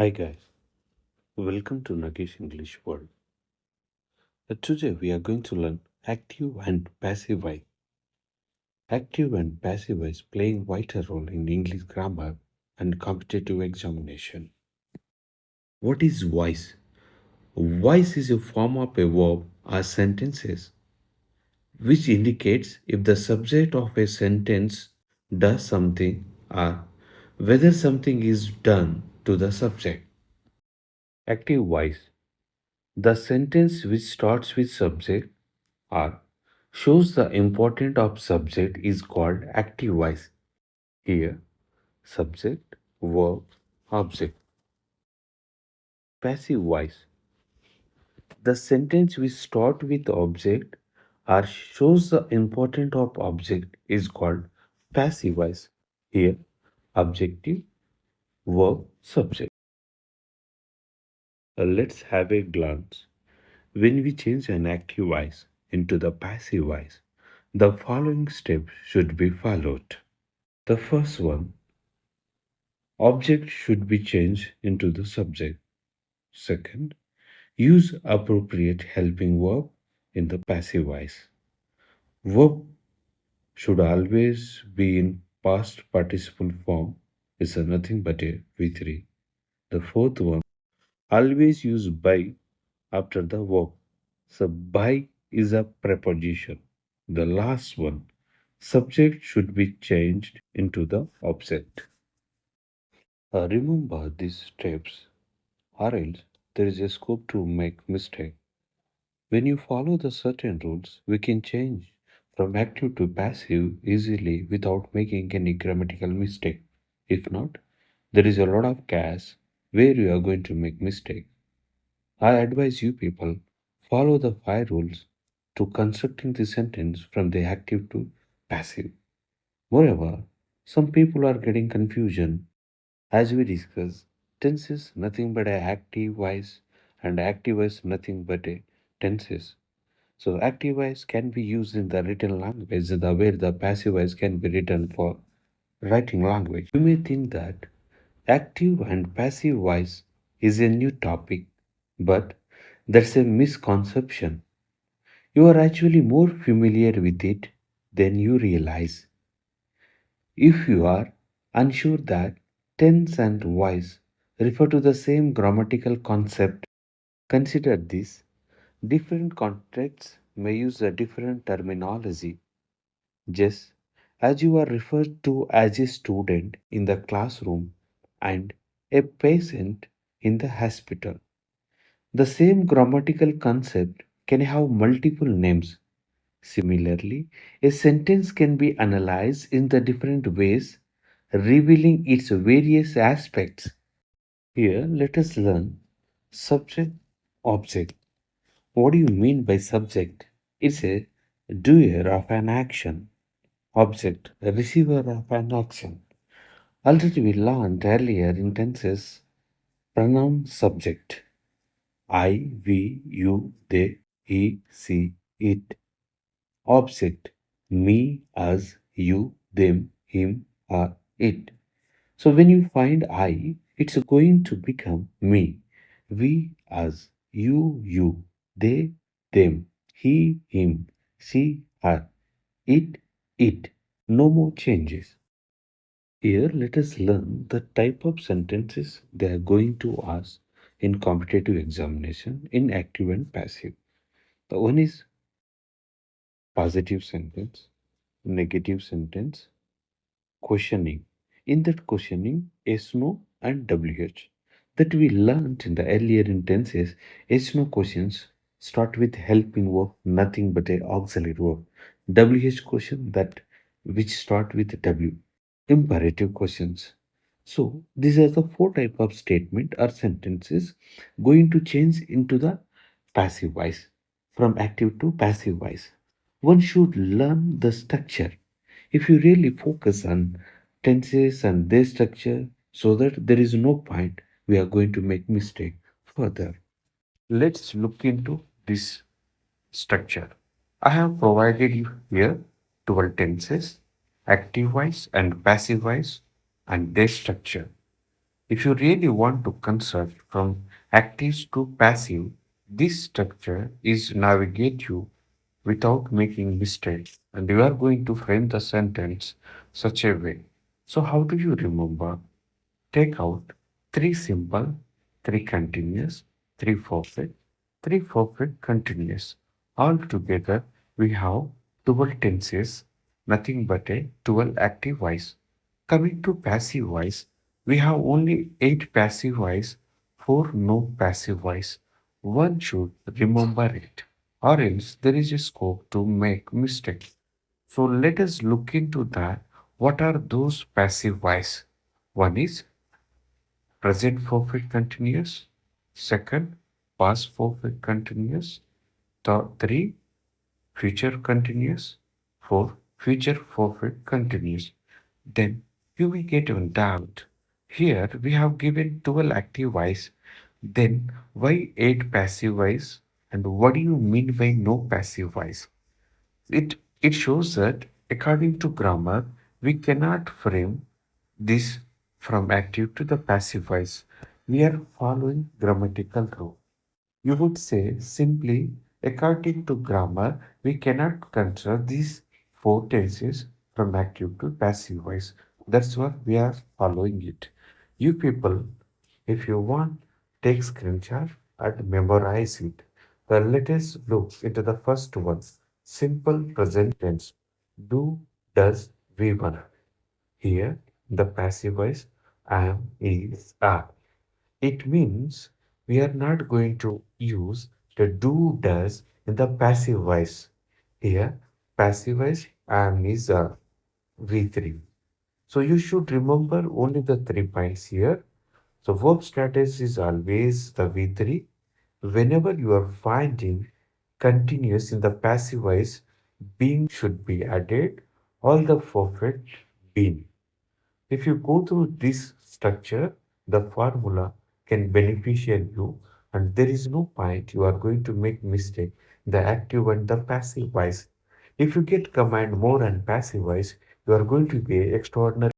Hi guys, welcome to Nagesh English World. Today we are going to learn active and passive voice. Active and passive voice playing vital role in English grammar and competitive examination. What is voice? Voice is a form of a verb or sentences which indicates if the subject of a sentence does something or whether something is done to the subject. Active voice. The sentence which starts with subject or shows the importance of subject is called active voice. Here, subject, verb, object. Passive voice. The sentence which starts with object or shows the importance of object is called passive voice. Here, objective, verb, subject. Let's have a glance. When we change an active voice into the passive voice, the following steps should be followed. The first one, object should be changed into the subject. Second, use appropriate helping verb in the passive voice. Verb should always be in past participle form. It's a nothing but a V3. The fourth one, always use by after the verb. So by is a preposition. The last one, subject should be changed into the object. Remember these steps or else there is a scope to make mistake. When you follow the certain rules, we can change from active to passive easily without making any grammatical mistake. If not, there is a lot of gas where you are going to make mistake. I advise you people follow the 5 rules to constructing the sentence from the active to passive. Moreover, some people are getting confusion. As we discussed, tense is nothing but a active voice and active voice nothing but a tenses. So active voice can be used in the written language the way the passive voice can be written for writing language. You may think that active and passive voice is a new topic, but that's a misconception. You are actually more familiar with it than you realize. If you are unsure that tense and voice refer to the same grammatical concept, consider this. Different contexts may use a different terminology. Just as you are referred to as a student in the classroom and a patient in the hospital, the same grammatical concept can have multiple names. Similarly, a sentence can be analyzed in the different ways, revealing its various aspects. Here, let us learn subject object. What do you mean by subject? It's a doer of an action. Object, a receiver of an action. Already we learned earlier in tenses pronoun subject. I, we, you, they, he, she, it. Object, me, us, you, them, him, her, it. So when you find I, it's going to become me. We, us, you, they, them, he, him, she, her, it. No more changes. Here, let us learn the type of sentences they are going to ask in competitive examination in active and passive. The one is positive sentence, negative sentence, questioning. In that questioning, yes, no, and WH. That we learned in the earlier tenses, yes, no questions start with helping verb, nothing but a auxiliary verb. WH question that which start with W. Imperative questions. So these are the 4 type of statement or sentences going to change into the passive voice from active to passive voice. One should learn the structure if you really focus on tenses and their structure so that there is no point we are going to make mistake further. Let's look into this structure. I have provided you here 12 tenses, active voice and passive voice and their structure. If you really want to convert from active to passive, this structure is navigate you without making mistakes, and you are going to frame the sentence such a way. So how do you remember? Take out three simple, three continuous, three perfect continuous. All together we have 12 tenses, nothing but a 12 active voice. Coming to passive voice, we have only 8 passive voice, 4 no passive voice. One should remember it, or else there is a scope to make mistakes. So let us look into that. What are those passive voice? One is present perfect continuous. Second, past perfect continuous. Three, future continuous. Four, future perfect continuous. Then you may get one doubt. Here we have given 12 active voice. Then why 8 passive voice? And what do you mean by no passive voice? It shows that according to grammar, we cannot frame this from active to the passive voice. We are following grammatical rule. You would say simply, according to grammar, we cannot consider these four tenses from active to passive voice. That's what we are following it. You people, if you want, take screenshot and memorize it. Let us look into the first one. Simple present tense. Do, does, we were. Here, the passive voice am, is, are. It means we are not going to use the do does in the passive voice. Here, passive voice am is V3. So you should remember only the 3 points here. So verb status is always the V3. Whenever you are finding continuous in the passive voice, being should be added, all the perfect been. If you go through this structure, the formula can beneficial you, and there is no point you are going to make mistake the active and the passive voice. If you get command more and passive voice, you are going to be extraordinary